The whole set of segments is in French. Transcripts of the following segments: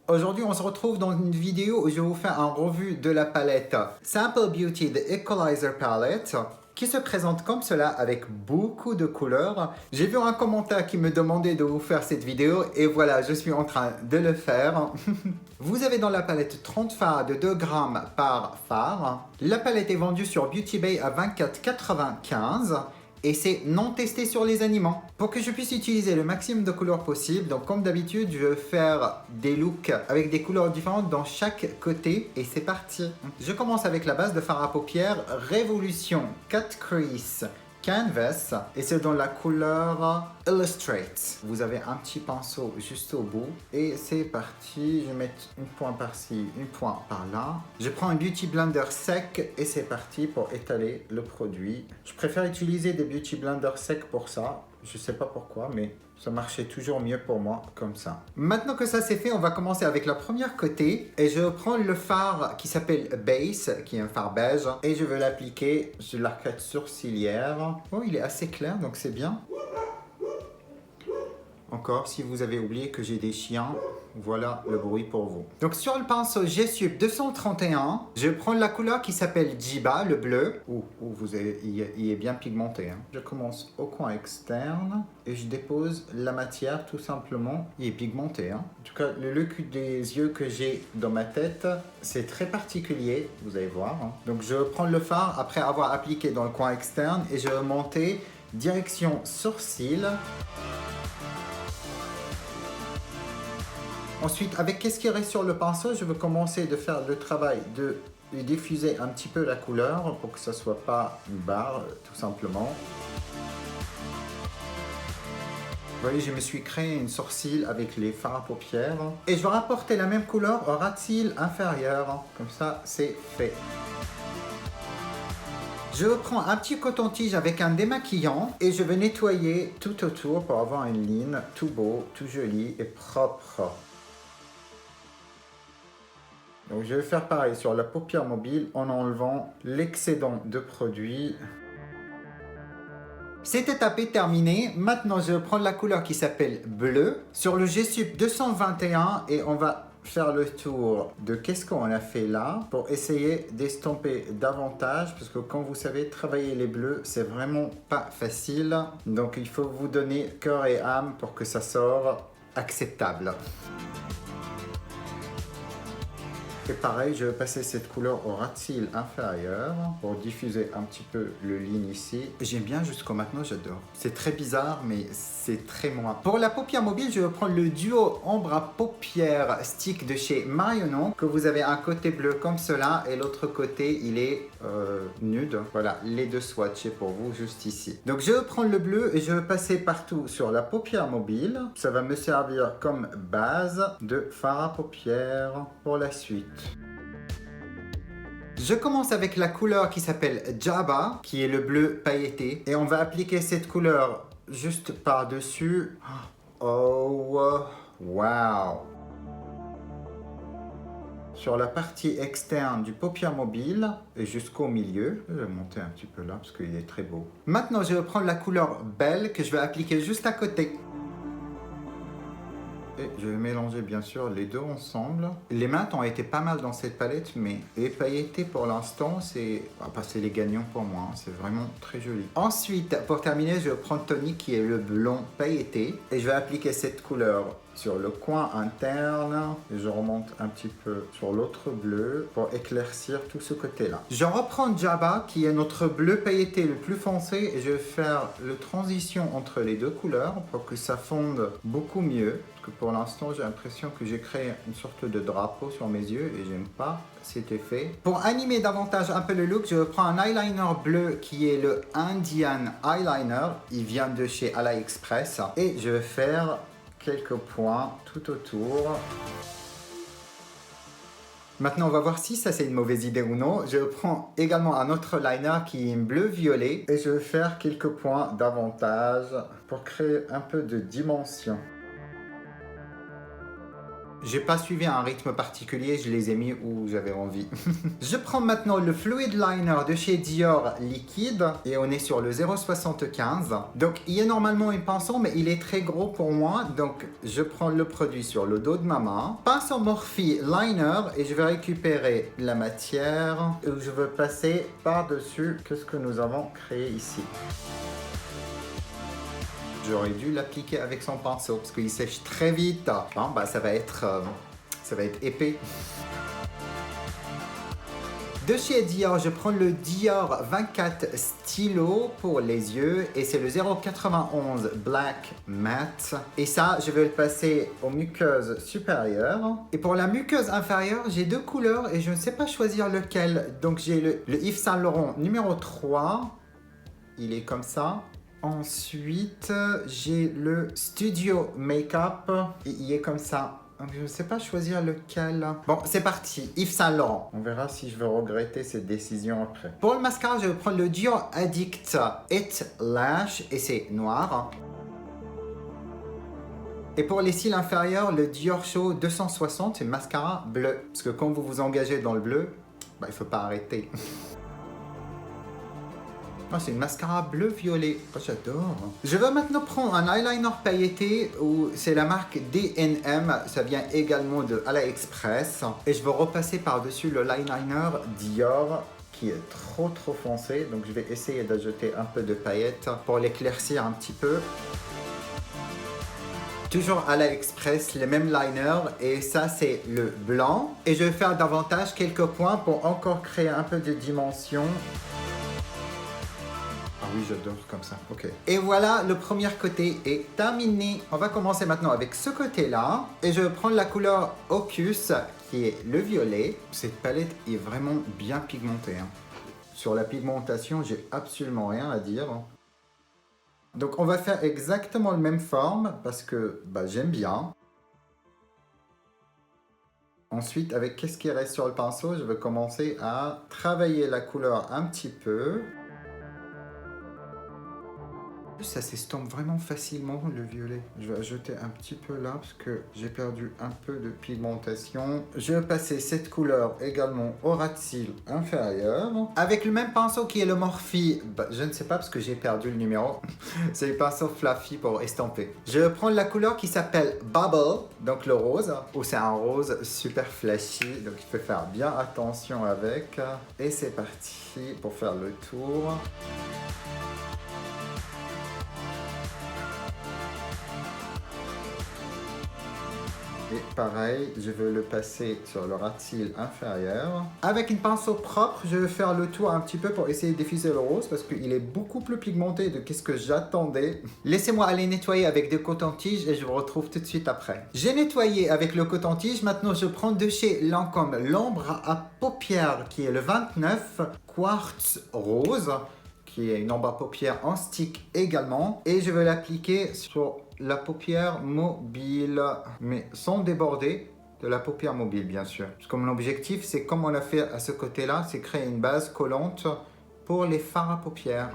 Aujourd'hui, on se retrouve dans une vidéo où je vais vous faire un revue de la palette Simple Beauty The Equalizer Palette qui se présente comme cela avec beaucoup de couleurs. J'ai vu un commentaire qui me demandait de vous faire cette vidéo et voilà, je suis en train de le faire. Vous avez dans la palette 30 fards de 2 grammes par fard. La palette est vendue sur Beauty Bay à 24,95 € et c'est non testé sur les animaux. Pour que je puisse utiliser le maximum de couleurs possible, donc comme d'habitude, je vais faire des looks avec des couleurs différentes dans chaque côté et c'est parti. Je commence avec la base de fard à paupières Révolution Cut Crease Canvas et c'est dans la couleur Illustrate. Vous avez un petit pinceau juste au bout et c'est parti. Je vais mettre une pointe par-ci, une pointe par-là. Je prends un Beauty Blender sec et c'est parti pour étaler le produit. Je préfère utiliser des Beauty Blender secs pour ça. Je sais pas pourquoi, mais ça marchait toujours mieux pour moi comme ça. Maintenant que ça c'est fait, on va commencer avec la première côté. Et je prends le fard qui s'appelle Base, qui est un fard beige. Et je vais l'appliquer sur l'arcade sourcilière. Oh, il est assez clair, donc c'est bien. Encore, si vous avez oublié que j'ai des chiens, voilà le bruit pour vous. Donc sur le pinceau G-Sub 231, je prends la couleur qui s'appelle Jiba, le bleu. Il est bien pigmenté. Hein. Je commence au coin externe et je dépose la matière tout simplement. Il est pigmenté. Hein. En tout cas, le look des yeux que j'ai dans ma tête, c'est très particulier, vous allez voir. Hein. Donc je prends le fard après avoir appliqué dans le coin externe et je vais monter direction sourcil. Ensuite, avec qu'est-ce qui reste sur le pinceau, je vais commencer de faire le travail de diffuser un petit peu la couleur pour que ça ne soit pas une barre, tout simplement. Vous voyez, je me suis créé une sourcil avec les fards à paupières. Et je vais rapporter la même couleur au ras de cils inférieur. Comme ça, c'est fait. Je reprends un petit coton-tige avec un démaquillant et je vais nettoyer tout autour pour avoir une ligne tout beau, tout joli et propre. Donc je vais faire pareil sur la paupière mobile en enlevant l'excédent de produit. Cette étape est terminée. Maintenant je vais prendre la couleur qui s'appelle bleu sur le G-Sub 221 et on va faire le tour de qu'est-ce qu'on a fait là pour essayer d'estomper davantage parce que comme vous savez travailler les bleus c'est vraiment pas facile. Donc il faut vous donner cœur et âme pour que ça sorte acceptable. Et pareil, je vais passer cette couleur au ras de cils inférieur pour diffuser un petit peu le ligne ici. J'aime bien jusqu'au maintenant, j'adore. C'est très bizarre, mais c'est très moi. Pour la paupière mobile, je vais prendre le duo ombre à paupières stick de chez Marionneau, que vous avez un côté bleu comme cela et l'autre côté, il est nude. Voilà, les deux swatchés pour vous juste ici. Donc je vais prendre le bleu et je vais passer partout sur la paupière mobile. Ça va me servir comme base de fard à paupières pour la suite. Je commence avec la couleur qui s'appelle Jabba, qui est le bleu pailleté. Et on va appliquer cette couleur juste par-dessus. Oh, wow! Sur la partie externe du paupière mobile et jusqu'au milieu. Je vais monter un petit peu là parce qu'il est très beau. Maintenant, je vais prendre la couleur Belle que je vais appliquer juste à côté. Et je vais mélanger bien sûr les deux ensemble. Les mattes ont été pas mal dans cette palette, mais les pailletés pour l'instant, c'est les gagnants pour moi. C'est vraiment très joli. Ensuite, pour terminer, je vais prendre Tonic qui est le blond pailleté. Et je vais appliquer cette couleur sur le coin interne. Et je remonte un petit peu sur l'autre bleu pour éclaircir tout ce côté-là. Je reprends Jabba qui est notre bleu pailleté le plus foncé. Et je vais faire la transition entre les deux couleurs pour que ça fonde beaucoup mieux. Pour l'instant, j'ai l'impression que j'ai créé une sorte de drapeau sur mes yeux et j'aime pas cet effet. Pour animer davantage un peu le look, je prends un eyeliner bleu qui est le Indian Eyeliner. Il vient de chez AliExpress et je vais faire quelques points tout autour. Maintenant, on va voir si ça c'est une mauvaise idée ou non. Je prends également un autre liner qui est bleu-violet et je vais faire quelques points davantage pour créer un peu de dimension. J'ai pas suivi un rythme particulier, je les ai mis où j'avais envie. Je prends maintenant le Fluid Liner de chez Dior liquide et on est sur le 0,75. Donc il y a normalement un pinceau mais il est très gros pour moi. Donc je prends le produit sur le dos de ma main. Pinceau Morphe Liner et je vais récupérer la matière où je veux passer par-dessus ce que nous avons créé ici. J'aurais dû l'appliquer avec son pinceau parce qu'il sèche très vite. Bon, bah, ça va être épais. De chez Dior, je prends le Dior 24 stylo pour les yeux et c'est le 0,91 Black Matte. Et ça, je vais le passer aux muqueuses supérieures. Et pour la muqueuse inférieure, j'ai deux couleurs et je ne sais pas choisir lequel. Donc j'ai le Yves Saint Laurent numéro 3. Il est comme ça. Ensuite, j'ai le Studio Makeup. Il est comme ça. Je ne sais pas choisir lequel. Bon, c'est parti. Yves Saint Laurent. On verra si je vais regretter cette décision après. Pour le mascara, je vais prendre le Dior Addict It Lash et c'est noir. Et pour les cils inférieurs, le Dior Show 260, c'est mascara bleu. Parce que quand vous vous engagez dans le bleu, bah, il ne faut pas arrêter. Oh, c'est une mascara bleu-violet. Oh, j'adore. Je vais maintenant prendre un eyeliner pailleté où c'est la marque D&M. Ça vient également de AliExpress. Et je vais repasser par-dessus le eyeliner Dior qui est trop foncé. Donc je vais essayer d'ajouter un peu de paillettes pour l'éclaircir un petit peu. Toujours à AliExpress, les mêmes liners et ça c'est le blanc. Et je vais faire davantage quelques points pour encore créer un peu de dimension. Ah oui, j'adore comme ça. Ok. Et voilà, le premier côté est terminé. On va commencer maintenant avec ce côté-là. Et je vais prendre la couleur Ocus, qui est le violet. Cette palette est vraiment bien pigmentée. Sur la pigmentation, j'ai absolument rien à dire. Donc on va faire exactement la même forme, parce que bah, j'aime bien. Ensuite, avec qu'est-ce qui reste sur le pinceau, je vais commencer à travailler la couleur un petit peu. Ça s'estompe vraiment facilement le violet. Je vais ajouter un petit peu là parce que j'ai perdu un peu de pigmentation. Je vais passer cette couleur également au ras de cils inférieur. Avec le même pinceau qui est le Morphe, bah, je ne sais pas parce que j'ai perdu le numéro. C'est le pinceau Fluffy pour estomper. Je vais prendre la couleur qui s'appelle Bubble, donc le rose. Ou c'est un rose super flashy, donc il faut faire bien attention avec. Et c'est parti pour faire le tour. Et pareil, je vais le passer sur le ras de cils inférieur. Avec une pinceau propre, je vais faire le tour un petit peu pour essayer d'effacer le rose parce qu'il est beaucoup plus pigmenté de ce que j'attendais. Laissez-moi aller nettoyer avec des cotons-tiges et je vous retrouve tout de suite après. J'ai nettoyé avec le coton-tige, maintenant je prends de chez Lancôme l'ombre à paupières qui est le 29 Quartz Rose, qui est une ombre à paupières en stick également. Et je vais l'appliquer sur la paupière mobile, mais sans déborder de la paupière mobile bien sûr. Parce que mon objectif, c'est comme on l'a fait à ce côté-là, c'est créer une base collante pour les fards à paupières.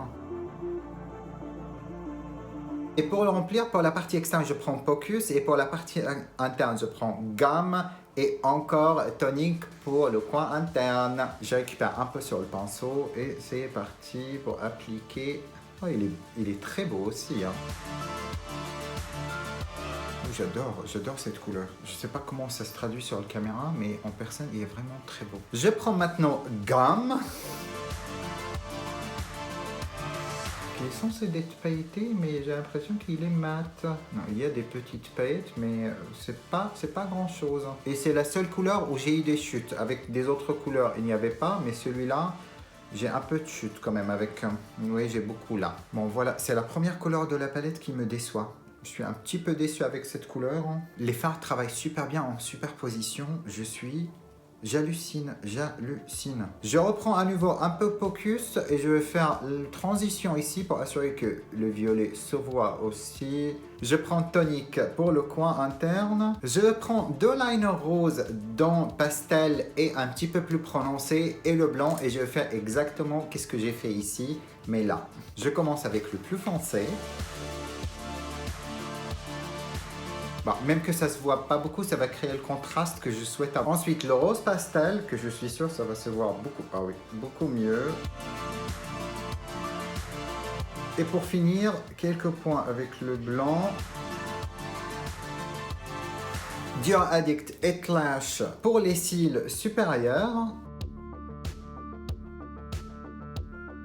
Et pour le remplir, pour la partie externe, je prends Focus et pour la partie interne, je prends Gamme et encore tonique pour le coin interne. Je récupère un peu sur le pinceau et c'est parti pour appliquer. Oh, il est très beau aussi. Hein. J'adore cette couleur. Je ne sais pas comment ça se traduit sur la caméra, mais en personne, il est vraiment très beau. Je prends maintenant Gamme. Il est censé être pailleté, mais j'ai l'impression qu'il est mat. Non, il y a des petites paillettes, mais c'est pas grand chose. Et c'est la seule couleur où j'ai eu des chutes. Avec des autres couleurs, il n'y avait pas, mais celui-là, j'ai un peu de chute quand même avec... Oui, j'ai beaucoup là. Bon, voilà, c'est la première couleur de la palette qui me déçoit. Je suis un petit peu déçu avec cette couleur. Les fards travaillent super bien en superposition. J'hallucine. Je reprends à nouveau un peu Focus et je vais faire la transition ici pour assurer que le violet se voit aussi. Je prends tonique pour le coin interne. Je prends deux liners roses dans pastel et un petit peu plus prononcé et le blanc et je vais faire exactement ce que j'ai fait ici, mais là. Je commence avec le plus foncé. Bon, même que ça se voit pas beaucoup, ça va créer le contraste que je souhaite avoir. Ensuite, le rose pastel, que je suis sûr ça va se voir beaucoup, ah oui, beaucoup mieux. Et pour finir, quelques points avec le blanc. Dior Addict Éclash pour les cils supérieurs.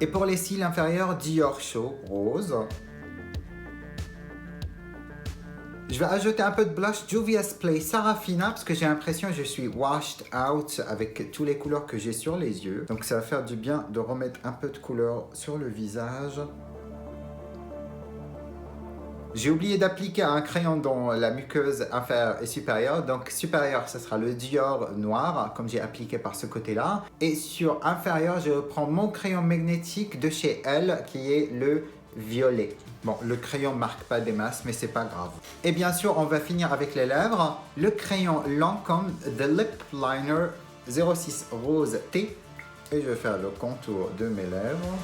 Et pour les cils inférieurs, Dior Show rose. Je vais ajouter un peu de blush Juvia's Play Sarafina parce que j'ai l'impression que je suis washed out avec toutes les couleurs que j'ai sur les yeux. Donc ça va faire du bien de remettre un peu de couleur sur le visage. J'ai oublié d'appliquer un crayon dans la muqueuse inférieure et supérieure. Donc supérieur, ce sera le Dior noir, comme j'ai appliqué par ce côté-là. Et sur inférieur, je prends mon crayon magnétique de chez Elle, qui est le violet. Bon, le crayon marque pas des masses, mais c'est pas grave. Et bien sûr, on va finir avec les lèvres. Le crayon Lancôme The Lip Liner 06 Rose T. Et je vais faire le contour de mes lèvres.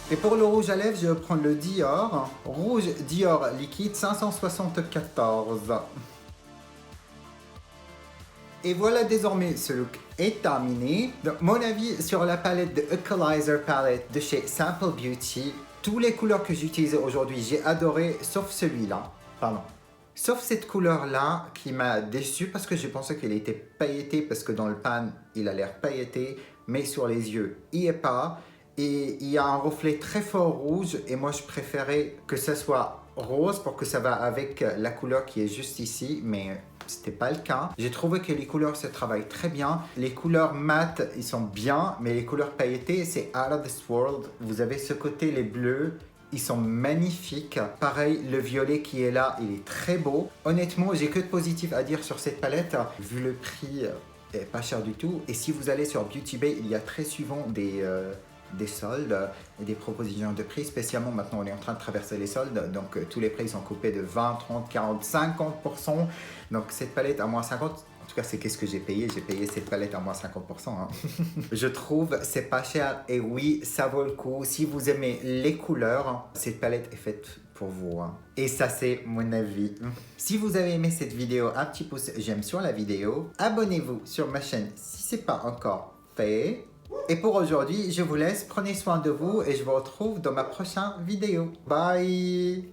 Et pour le rouge à lèvres, je vais prendre le Dior. Rouge Dior liquide 574. Et voilà, désormais, ce look est terminé. Donc, mon avis sur la palette de Equalizer Palette de chez Simple Beauty. Toutes les couleurs que j'ai utilisées aujourd'hui, j'ai adoré, sauf celui-là. Pardon. Sauf cette couleur-là qui m'a déçu parce que j'ai pensé qu'elle était pailletée parce que dans le pan, il a l'air pailleté, mais sur les yeux, il n'y est pas. Et il y a un reflet très fort rouge et moi je préférais que ça soit rose pour que ça va avec la couleur qui est juste ici, mais c'était pas le cas. J'ai trouvé que les couleurs se travaillent très bien. Les couleurs mat, ils sont bien, mais les couleurs pailletées, c'est out of this world. Vous avez ce côté, les bleus, ils sont magnifiques. Pareil, le violet qui est là, il est très beau. Honnêtement, j'ai que de positif à dire sur cette palette, vu le prix est pas cher du tout. Et si vous allez sur Beauty Bay, il y a très souvent des soldes et des propositions de prix, spécialement maintenant on est en train de traverser les soldes, donc tous les prix sont coupés de 20, 30, 40, 50%. Donc cette palette à moins 50, en tout cas c'est qu'est-ce que j'ai payé cette palette à moins 50%. Hein. Je trouve c'est pas cher et oui ça vaut le coup. Si vous aimez les couleurs, cette palette est faite pour vous. Hein. Et ça c'est mon avis. Si vous avez aimé cette vidéo, un petit pouce j'aime sur la vidéo. Abonnez-vous sur ma chaîne si c'est pas encore fait. Et pour aujourd'hui, je vous laisse, prenez soin de vous et je vous retrouve dans ma prochaine vidéo. Bye!